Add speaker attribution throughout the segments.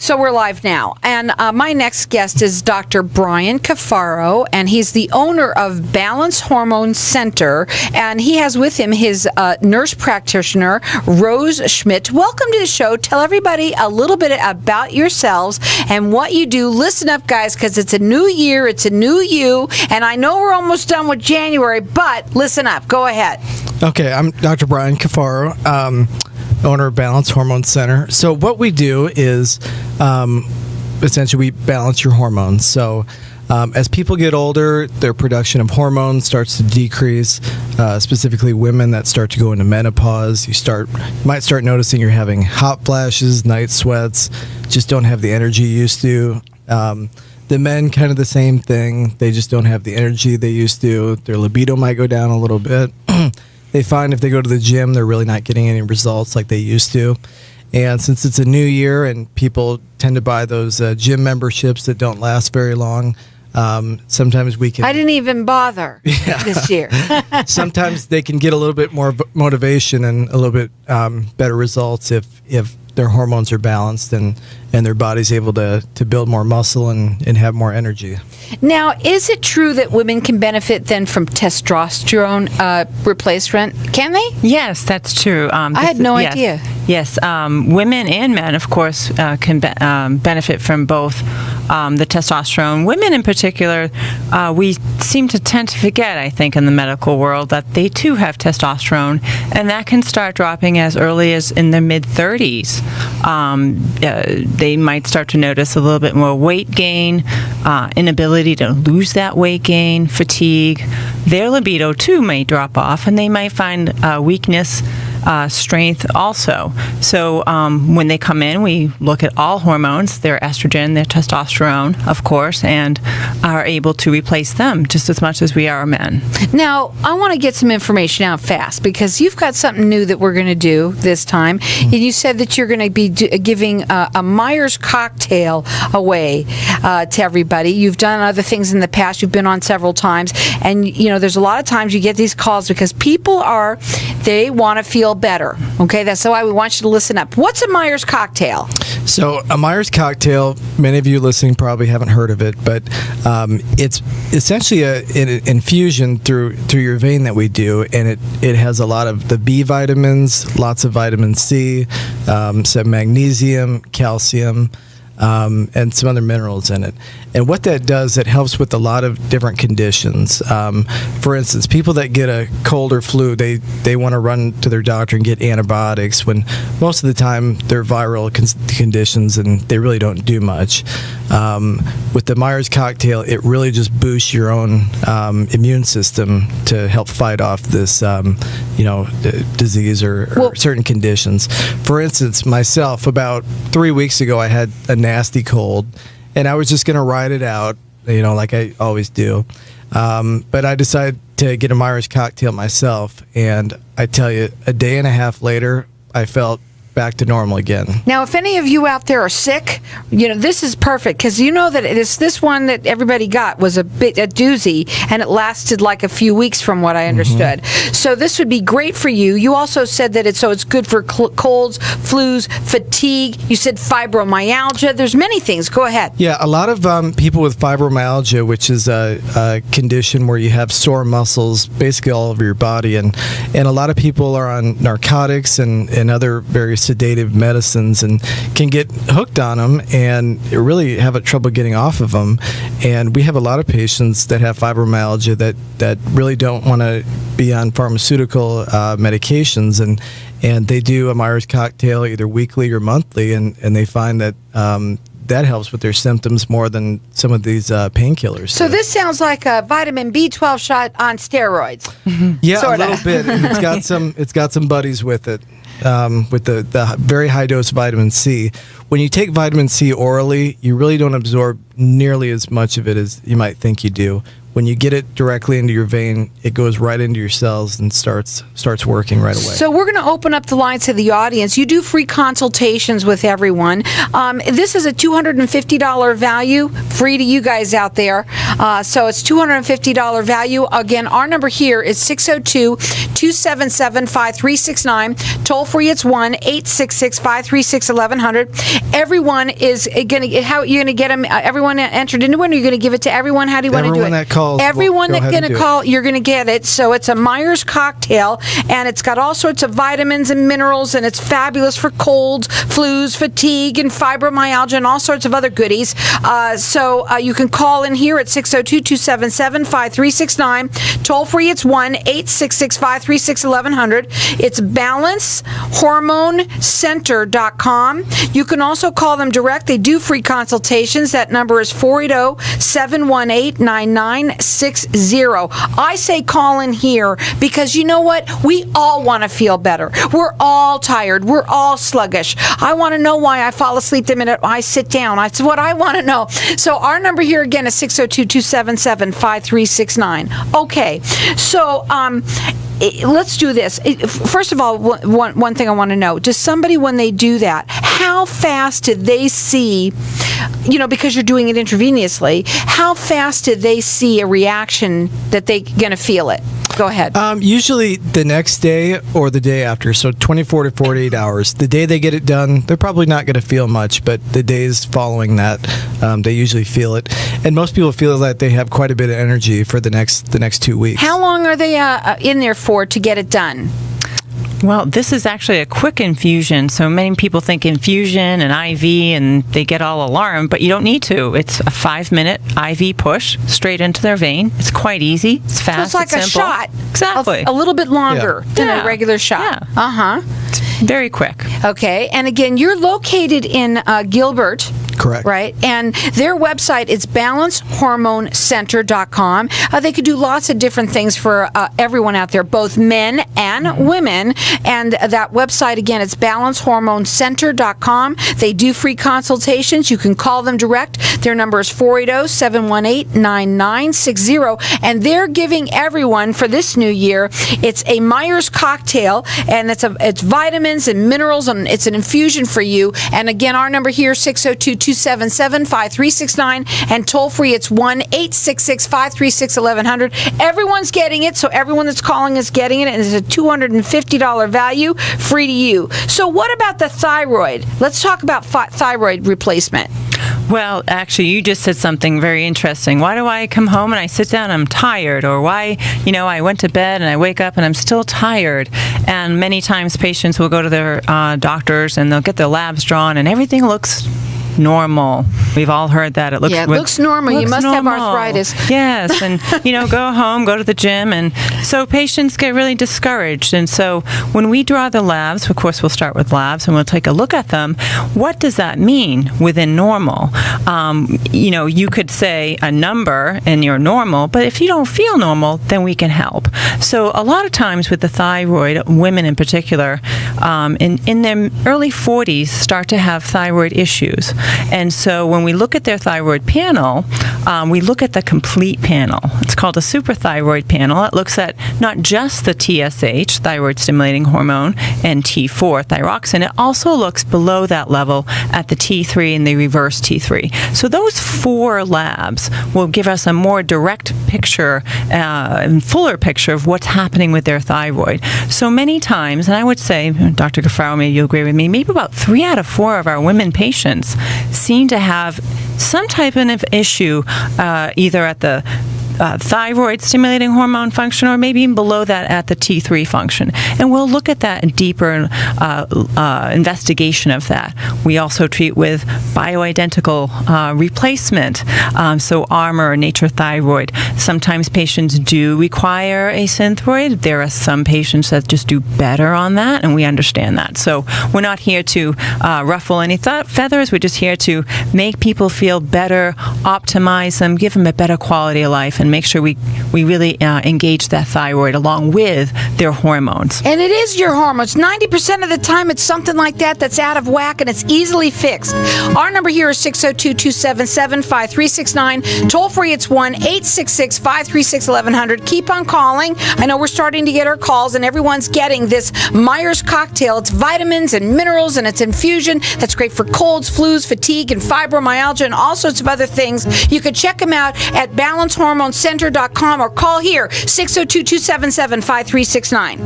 Speaker 1: So we're live now. And my next guest is Dr. Brian Cafaro, and he's the owner of Balance Hormone Center. And he has with him his nurse practitioner, Rose Schmidt. Welcome to the show. Tell everybody a little bit about yourselves and what you do. Listen up, guys, because it's a new year. It's a new you. And I know we're almost done with January, but listen up. Go ahead.
Speaker 2: Okay, I'm Dr. Brian Cafaro, owner of Balance Hormone Center. So what we do is essentially we balance your hormones. So as people get older, their production of hormones starts to decrease, specifically women that start to go into menopause. You might start noticing you're having hot flashes, night sweats, just don't have the energy you used to. The men, kind of the same thing. They just don't have the energy they used to. Their libido might go down a little bit. They find if they go to the gym, they're really not getting any results like they used to. And since it's a new year and people tend to buy those gym memberships that don't last very long, sometimes we can...
Speaker 1: I didn't even bother this year.
Speaker 2: Sometimes they can get a little bit more motivation and a little bit better results if their hormones are balanced and their body's able to build more muscle and have more energy.
Speaker 1: Now, is it true that women can benefit then from testosterone replacement? Can they?
Speaker 3: Yes, that's true.
Speaker 1: I had no idea.
Speaker 3: Yes, women and men, of course, can benefit from both the testosterone. Women in particular, we seem to tend to forget, I think, in the medical world that they too have testosterone, and that can start dropping as early as in their mid-30s. They might start to notice a little bit more weight gain, inability to lose that weight gain, fatigue. Their libido too may drop off, and they might find weakness, strength also. So when they come in, we look at all hormones, their estrogen, their testosterone, of course, and are able to replace them just as much as we are men.
Speaker 1: Now, I want to get some information out fast because you've got something new that we're going to do this time. And you said that you're going to be giving a Myers cocktail away to everybody. You've done other things in the past. You've been on several times. And, you know, there's a lot of times you get these calls because people they want to feel better. Okay, that's why we want you to listen up. What's a Myers cocktail?
Speaker 2: So a Myers cocktail, many of you listening probably haven't heard of it, but it's essentially an infusion through your vein that we do, and it has a lot of the B vitamins, lots of vitamin C, some magnesium, calcium, and some other minerals in it. And what that does, it helps with a lot of different conditions. For instance, people that get a cold or flu, they want to run to their doctor and get antibiotics when most of the time they're viral conditions and they really don't do much. With the Myers cocktail, it really just boosts your own immune system to help fight off this disease or certain conditions. For instance, myself, about 3 weeks ago, I had a nasty cold, and I was just going to ride it out, like I always do. But I decided to get a Myers cocktail myself, and I tell you, a day and a half later, I felt back to normal again.
Speaker 1: Now, if any of you out there are sick, this is perfect because you know that this one that everybody got was a doozy, and it lasted like a few weeks from what I understood. Mm-hmm. So this would be great for you. You also said that it's good for colds, flus, fatigue. You said fibromyalgia. There's many things. Go ahead.
Speaker 2: Yeah, a lot of people with fibromyalgia, which is a condition where you have sore muscles basically all over your body, and a lot of people are on narcotics and other various sedative medicines and can get hooked on them and really have trouble getting off of them. And we have a lot of patients that have fibromyalgia that really don't want to be on pharmaceutical medications, and they do a Myers cocktail either weekly or monthly, and they find that that helps with their symptoms more than some of these painkillers.
Speaker 1: So this sounds like a vitamin B12 shot on steroids.
Speaker 2: Mm-hmm. Yeah,
Speaker 1: sorta.
Speaker 2: A little bit. And it's got some buddies with it. With the very high dose vitamin C. When you take vitamin C orally, you really don't absorb nearly as much of it as you might think you do. When you get it directly into your vein, it goes right into your cells and starts working right away.
Speaker 1: So we're going to open up the lines to the audience. You do free consultations with everyone. This is a $250 value, free to you guys out there. So it's $250 value. Again, our number here is 602-277-5369. Toll free, it's 1-866-536-1100. Everyone is going to, how you're going to get them, everyone entered into it, or you're going to give it to everyone? How do you want to do it?
Speaker 2: Everyone that calls.
Speaker 1: Everyone that's going to call, you're going to get it. So it's a Myers cocktail, and it's got all sorts of vitamins and minerals, and it's fabulous for colds, flus, fatigue, and fibromyalgia, and all sorts of other goodies. So you can call in here at 602-277-5369. Toll free, it's 1-866-536-1100. It's BalanceHormoneCenter.com. You can also call them direct. They do free consultations. That number is 480-718-9960. I say call in here because you know what? We all want to feel better. We're all tired. We're all sluggish. I want to know why I fall asleep the minute I sit down. That's what I want to know. So our number here again is 602-277-5369. Okay. So let's do this. First of all, one thing I want to know, does somebody, when they do that, how fast did they see, because you're doing it intravenously, how fast did they see a reaction that they're going to feel it? Go ahead.
Speaker 2: Usually the next day or the day after, so 24 to 48 hours. The day they get it done, they're probably not going to feel much, but the days following that, they usually feel it. And most people feel that they have quite a bit of energy for the next 2 weeks.
Speaker 1: How long are they in there for to get it done?
Speaker 3: Well, this is actually a quick infusion, so many people think infusion and IV, and they get all alarmed, but you don't need to. It's a 5-minute IV push straight into their vein. It's quite easy. It's fast.
Speaker 1: So it's like a shot.
Speaker 3: Exactly.
Speaker 1: A little bit longer than a regular shot.
Speaker 3: Yeah.
Speaker 1: Uh-huh.
Speaker 3: It's very quick.
Speaker 1: Okay. And again, you're located in Gilbert.
Speaker 2: Correct.
Speaker 1: Right. And their website is BalanceHormoneCenter.com. They could do lots of different things for everyone out there, both men and women. And that website, again, it's BalanceHormoneCenter.com. They do free consultations. You can call them direct. Their number is 480-718-9960. And they're giving everyone, for this new year, it's a Myers cocktail, and it's vitamins and minerals, and it's an infusion for you. And again, our number here, 602-277-5369, and toll free, it's 1-866-536-1100. Everyone's getting it, so everyone that's calling is getting it, and it's a $250 value, free to you. So what about the thyroid? Let's talk about thyroid replacement.
Speaker 3: Well, actually, you just said something very interesting. Why do I come home and I sit down and I'm tired? Or why, I went to bed and I wake up and I'm still tired? And many times patients will go to their doctors and they'll get their labs drawn and everything looks normal. We've all heard that. It looks
Speaker 1: normal. You must have arthritis.
Speaker 3: Yes, and go home, go to the gym, and so patients get really discouraged. And so when we draw the labs, of course we'll start with labs and we'll take a look at them. What does that mean within normal? You could say a number and you're normal, but if you don't feel normal, then we can help. So a lot of times with the thyroid, women in particular, in their early 40s start to have thyroid issues. And so when we look at their thyroid panel, we look at the complete panel. It's called a superthyroid panel. It looks at not just the TSH, thyroid stimulating hormone, and T4, thyroxine. It also looks below that level at the T3 and the reverse T3. So those 4 labs will give us a more direct picture and fuller picture of what's happening with their thyroid. So many times, and I would say, Dr. Gaffaro, maybe you'll agree with me, maybe about 3 out of 4 of our women patients seem to have some type of issue either at the thyroid stimulating hormone function, or maybe even below that at the T3 function. And we'll look at that in deeper investigation of that. We also treat with bioidentical replacement, so Armor or Nature Thyroid. Sometimes patients do require a Synthroid. There are some patients that just do better on that, and we understand that. So we're not here to ruffle any feathers. We're just here to make people feel better, optimize them, give them a better quality of life, and and make sure we really engage that thyroid along with their hormones.
Speaker 1: And it is your hormones. 90% of the time it's something like that that's out of whack, and it's easily fixed. Our number here is 602-277-5369. Toll free, it's 1-866-536-1100. Keep on calling. I know we're starting to get our calls, and everyone's getting this Myers cocktail. It's vitamins and minerals, and it's infusion that's great for colds, flus, fatigue, and fibromyalgia, and all sorts of other things. You can check them out at balancehormonecenter.com or call here, 602-277-5369.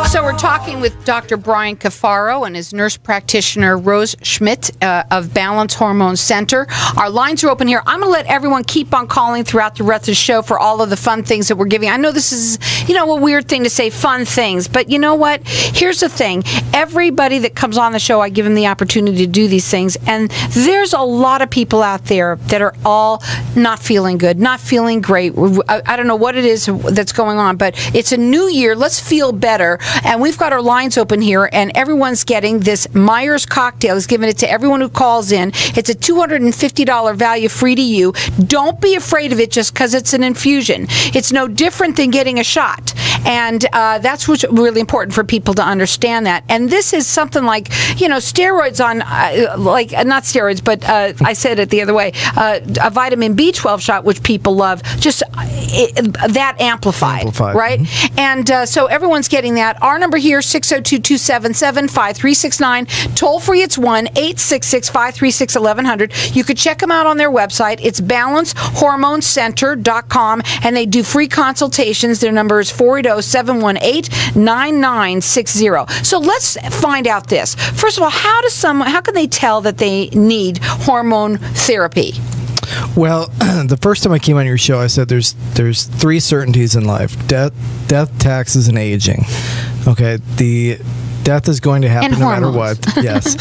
Speaker 1: So we're talking with Dr. Brian Cafaro and his nurse practitioner, Rose Schmidt of Balance Hormone Center. Our lines are open here. I'm going to let everyone keep on calling throughout the rest of the show for all of the fun things that we're giving. I know this is, a weird thing to say, fun things, but you know what? Here's the thing. Everybody that comes on the show, I give them the opportunity to do these things, and there's a lot of people out there that are all not feeling good, not feeling great. I don't know what it is that's going on, but it's a new year. Let's feel better. And we've got our lines open here, and everyone's getting this Myers cocktail. He's giving it to everyone who calls in. It's a $250 value, free to you. Don't be afraid of it just because it's an infusion. It's no different than getting a shot. And that's what's really important for people to understand that. And this is something like, steroids on, not steroids, but I said it the other way, a vitamin B12 shot, which people love, just that amplified. Right? Mm-hmm. And so everyone's getting that. Our number here, 602-277-5369. Toll free, it's 1-866-536-1100. You could check them out on their website. It's balancehormonecenter.com, and they do free consultations. Their number is 480-718-9960. So let's find out this. First of all, how can they tell that they need hormone therapy?
Speaker 2: Well, the first time I came on your show, I said there's three certainties in life: death, taxes, and aging. Okay, the death is going to happen no matter what. Yes.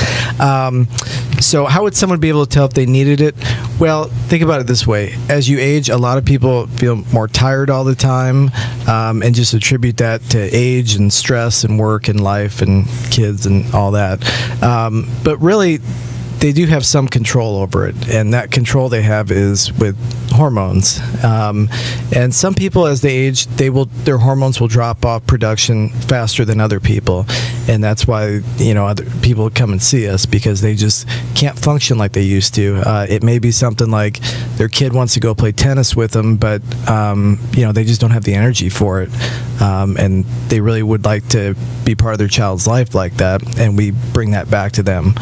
Speaker 2: So how would someone be able to tell if they needed it? Well, think about it this way. As you age, a lot of people feel more tired all the time, and just attribute that to age and stress and work and life and kids and all that. But really, they do have some control over it, and that control they have is with hormones. And some people, as they age, their hormones will drop off production faster than other people, and that's why other people come and see us, because they just can't function like they used to. It may be something like their kid wants to go play tennis with them, but they just don't have the energy for it, and they really would like to be part of their child's life like that, and we bring that back to them.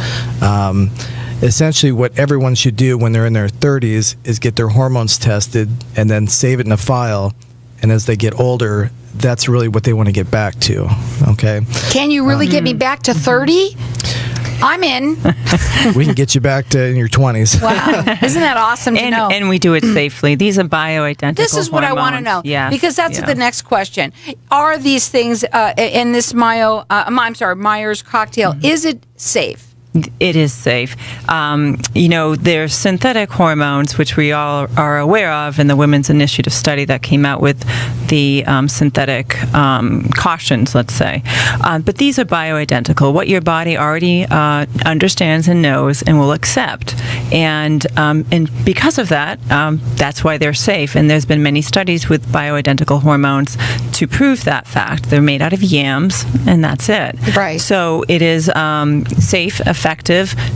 Speaker 2: Essentially, what everyone should do when they're in their 30s is get their hormones tested and then save it in a file. And as they get older, that's really what they want to get back to. Okay?
Speaker 1: Can you really get me back to 30? I'm in.
Speaker 2: We can get you back to in your 20s.
Speaker 1: Wow. Isn't that awesome to know?
Speaker 3: And we do it safely. These are bioidentical
Speaker 1: This is what
Speaker 3: hormones.
Speaker 1: I want to know.
Speaker 3: Yeah.
Speaker 1: Because that's the next question. Are these things in this Myers cocktail, is it safe?
Speaker 3: It is safe. There's synthetic hormones, which we all are aware of, in the Women's Initiative study that came out with the synthetic cautions, let's say. But these are bioidentical, what your body already understands and knows and will accept. And because of that, that's why they're safe. And there's been many studies with bioidentical hormones to prove that fact. They're made out of yams, and that's it.
Speaker 1: Right.
Speaker 3: So it is safe, effective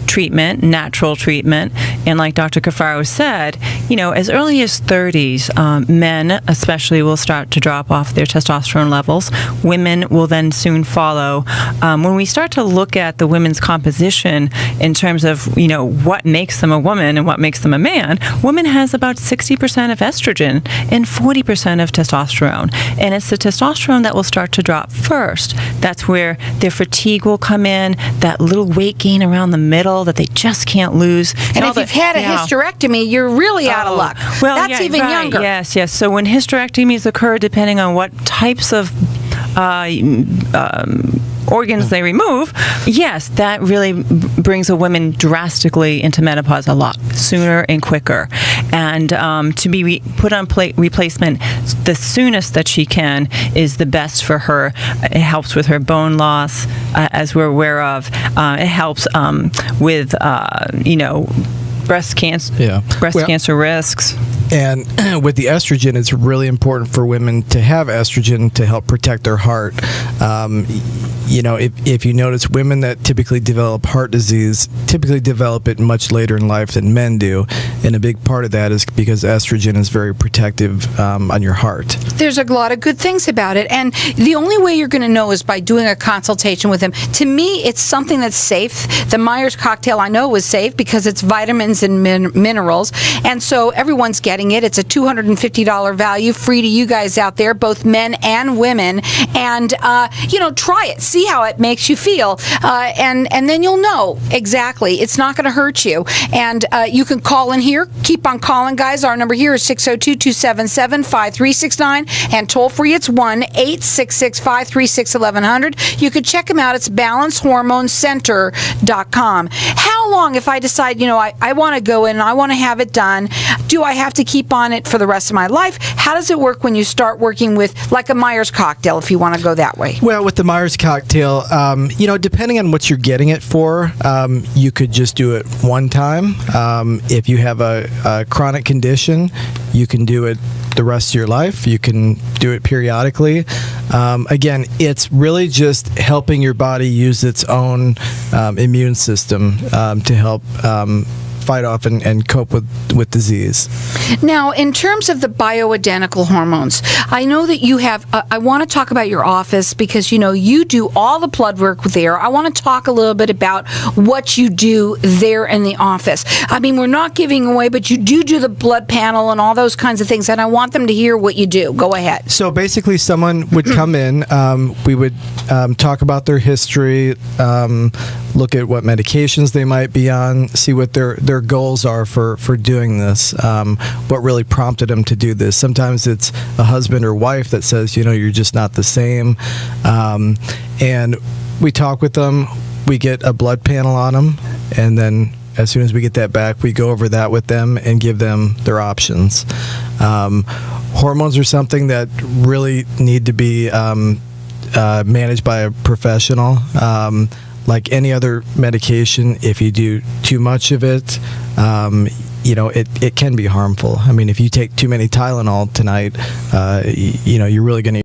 Speaker 3: treatment, natural treatment. And like Dr. Cafaro said, as early as 30s, men especially will start to drop off their testosterone levels. Women will then soon follow. When we start to look at the women's composition in terms of, what makes them a woman and what makes them a man, women has about 60% of estrogen and 40% of testosterone. And it's the testosterone that will start to drop first. That's where their fatigue will come in, that little weight gain around the middle that they just can't lose.
Speaker 1: And if you've had a hysterectomy, you're really out of luck.
Speaker 3: Well,
Speaker 1: that's even younger.
Speaker 3: Yes. So when hysterectomies occur, depending on what types of organs they remove, yes, that really brings a woman drastically into menopause a lot sooner and quicker. And to be put on replacement the soonest that she can is the best for her. It helps with her bone loss, as we're aware of. It helps with, breast cancer,
Speaker 2: Well,
Speaker 3: cancer risks.
Speaker 2: And with the estrogen, it's really important for women to have estrogen to help protect their heart. If you notice, women that typically develop heart disease typically develop it much later in life than men do. And a big part of that is because estrogen is very protective on your heart.
Speaker 1: There's a lot of good things about it. And the only way you're going to know is by doing a consultation with them. To me, it's something that's safe. The Myers cocktail I know is safe because it's vitamins and minerals. And so everyone's getting it. It's a $250 value, free to you guys out there, both men and women. And, try it. See how it makes you feel. And then you'll know exactly. It's not going to hurt you. And you can call in here. Keep on calling, guys. Our number here is 602-277-5369. And toll free, it's 1-866-536-1100. You can check them out. It's balancehormonecenter.com. How long, if I decide, I want to go in and I want to have it done, do I have to keep on it for the rest of my life? How does it work when you start working with, like a Myers cocktail, if you want to go that way?
Speaker 2: Well, with the Myers cocktail, depending on what you're getting it for, you could just do it one time. If you have a chronic condition, you can do it the rest of your life. You can do it periodically. Again, it's really just helping your body use its own immune system to help fight off and cope with disease.
Speaker 1: Now, in terms of the bioidentical hormones, I know that you have, I want to talk about your office because, you do all the blood work there. I want to talk a little bit about what you do there in the office. I mean, we're not giving away, but you do the blood panel and all those kinds of things, and I want them to hear what you do. Go ahead.
Speaker 2: So basically, someone would come in, we would talk about their history, look at what medications they might be on, see what their goals are for doing this, what really prompted them to do this. Sometimes it's a husband or wife that says, you're just not the same. And we talk with them, we get a blood panel on them, and then as soon as we get that back, we go over that with them and give them their options. Hormones are something that really need to be managed by a professional. Like any other medication, if you do too much of it, it can be harmful. I mean, if you take too many Tylenol tonight, you're really going to